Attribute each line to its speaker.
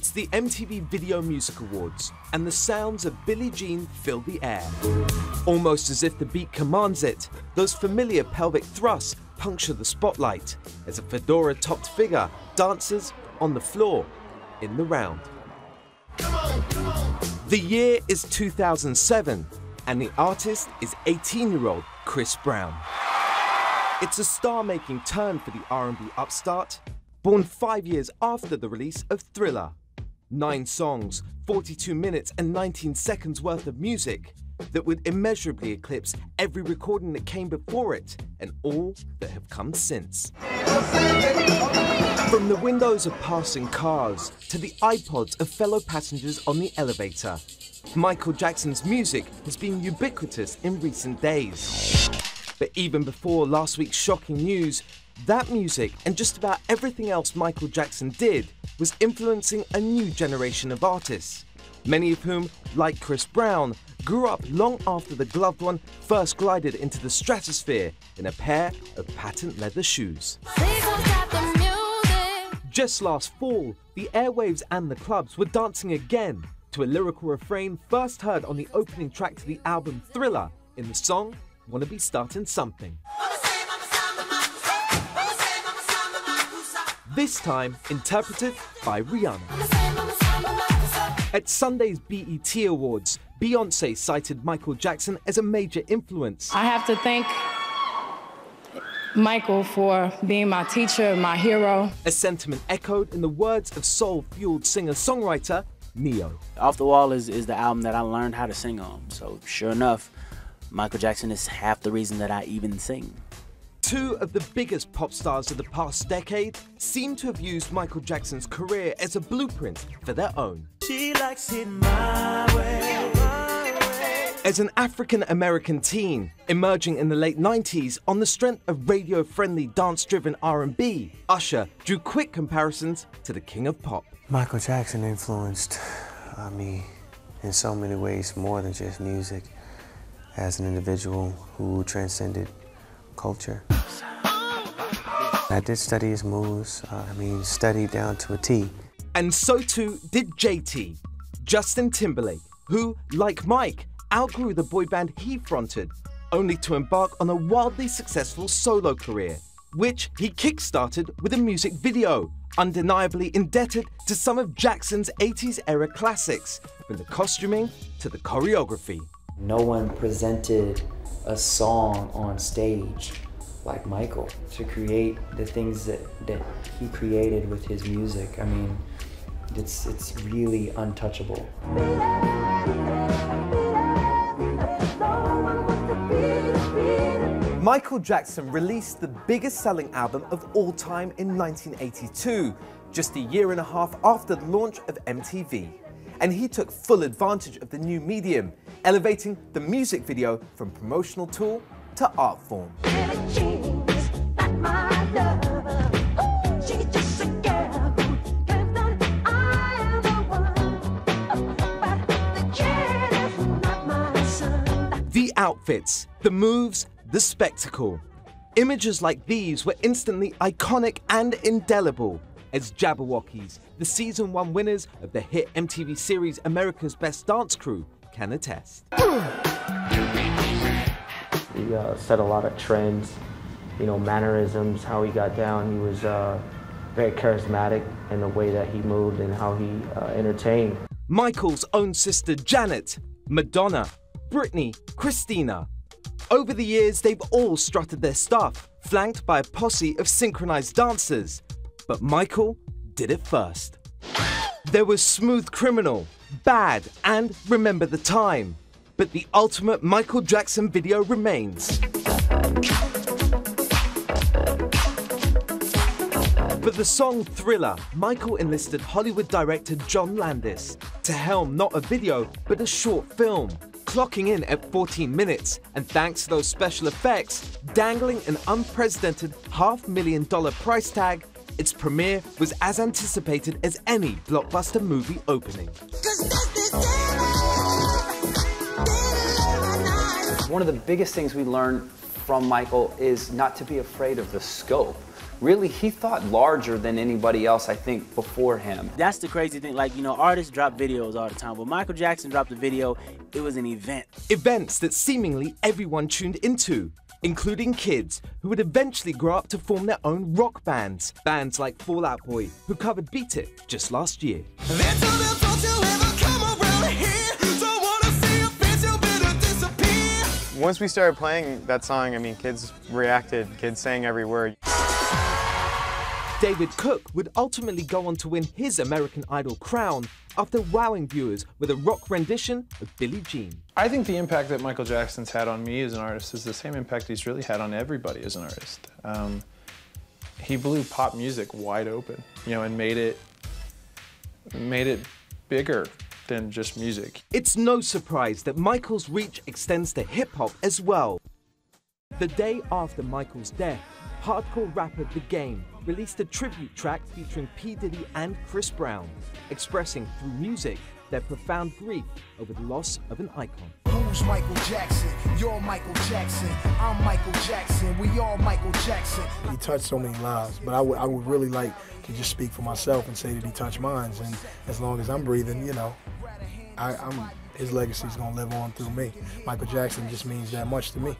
Speaker 1: It's the MTV Video Music Awards, and the sounds of Billie Jean fill the air. Almost as if the beat commands it, those familiar pelvic thrusts puncture the spotlight as a fedora-topped figure dances on the floor in the round. The year is 2007, and the artist is 18-year-old Chris Brown. It's a star-making turn for the R&B upstart, born 5 years after the release of Thriller. 9 songs, 42 minutes and 19 seconds worth of music that would immeasurably eclipse every recording that came before it and all that have come since. From the windows of passing cars to the iPods of fellow passengers on the elevator, Michael Jackson's music has been ubiquitous in recent days. But even before last week's shocking news, that music and just about everything else Michael Jackson did was influencing a new generation of artists, many of whom, like Chris Brown, grew up long after the gloved one first glided into the stratosphere in a pair of patent leather shoes. Just last fall, the airwaves and the clubs were dancing again to a lyrical refrain first heard on the opening track to the album Thriller in the song Wanna Be Starting Something. This time interpreted by Rihanna. At Sunday's BET Awards, Beyoncé cited Michael Jackson as a major influence.
Speaker 2: I have to thank Michael for being my teacher, my hero.
Speaker 1: A sentiment echoed in the words of soul-fueled singer-songwriter Ne-Yo.
Speaker 3: Off the Wall is the album that I learned how to sing on. So sure enough, Michael Jackson is half the reason that I even sing.
Speaker 1: 2 of the biggest pop stars of the past decade seem to have used Michael Jackson's career as a blueprint for their own.
Speaker 4: She likes it my way.
Speaker 1: As an African-American teen, emerging in the late 90s on the strength of radio-friendly dance-driven R&B, Usher drew quick comparisons to the king of pop.
Speaker 5: Michael Jackson influenced me in so many ways, more than just music, as an individual who transcended culture. I did study his moves, study down to a T.
Speaker 1: And so too did JT, Justin Timberlake, who, like Mike, outgrew the boy band he fronted, only to embark on a wildly successful solo career, which he kick-started with a music video, undeniably indebted to some of Jackson's 80s era classics, from the costuming to the choreography.
Speaker 6: No one presented a song on stage like Michael to create the things that he created with his music. I mean, it's really untouchable.
Speaker 1: Michael Jackson released the biggest selling album of all time in 1982, just a year and a half after the launch of MTV. And he took full advantage of the new medium, elevating the music video from promotional tool to art form. The outfits, the moves, the spectacle. Images like these were instantly iconic and indelible, as Jabbawockeez, the season 1 winners of the hit MTV series America's Best Dance Crew, can attest.
Speaker 7: He set a lot of trends, mannerisms, how he got down. He was very charismatic in the way that he moved and how he entertained.
Speaker 1: Michael's own sister Janet, Madonna, Britney, Christina. Over the years, they've all strutted their stuff, flanked by a posse of synchronized dancers. But Michael did it first. There was Smooth Criminal, Bad, and Remember the Time. But the ultimate Michael Jackson video remains. For the song Thriller, Michael enlisted Hollywood director John Landis to helm not a video, but a short film, clocking in at 14 minutes, and thanks to those special effects, dangling an unprecedented $500,000 price tag, its premiere was as anticipated as any blockbuster movie opening.
Speaker 8: One of the biggest things we learned from Michael is not to be afraid of the scope. really, he thought larger than anybody else, I think, before him.
Speaker 3: That's the crazy thing. Like, you know, artists drop videos all the time. When Michael Jackson dropped a video, it was an event.
Speaker 1: Events that seemingly everyone tuned into, including kids who would eventually grow up to form their own rock bands. Bands like Fall Out Boy, who covered Beat It just last year.
Speaker 9: Once we started playing that song, I mean, kids reacted, kids sang every word.
Speaker 1: David Cook would ultimately go on to win his American Idol crown after wowing viewers with a rock rendition of Billie Jean.
Speaker 10: I think the impact that Michael Jackson's had on me as an artist is the same impact he's really had on everybody as an artist. He blew pop music wide open, you know, and made it bigger than just music.
Speaker 1: It's no surprise that Michael's reach extends to hip-hop as well. The day after Michael's death, hardcore rapper The Game released a tribute track featuring P. Diddy and Chris Brown, expressing through music their profound grief over the loss of an icon.
Speaker 11: Who's Michael Jackson? You're Michael Jackson. I'm Michael Jackson. We all Michael Jackson. He touched so many lives, but I would really like to just speak for myself and say that he touched mine. And as long as I'm breathing, you know, his legacy is going to live on through me. Michael Jackson just means that much to me.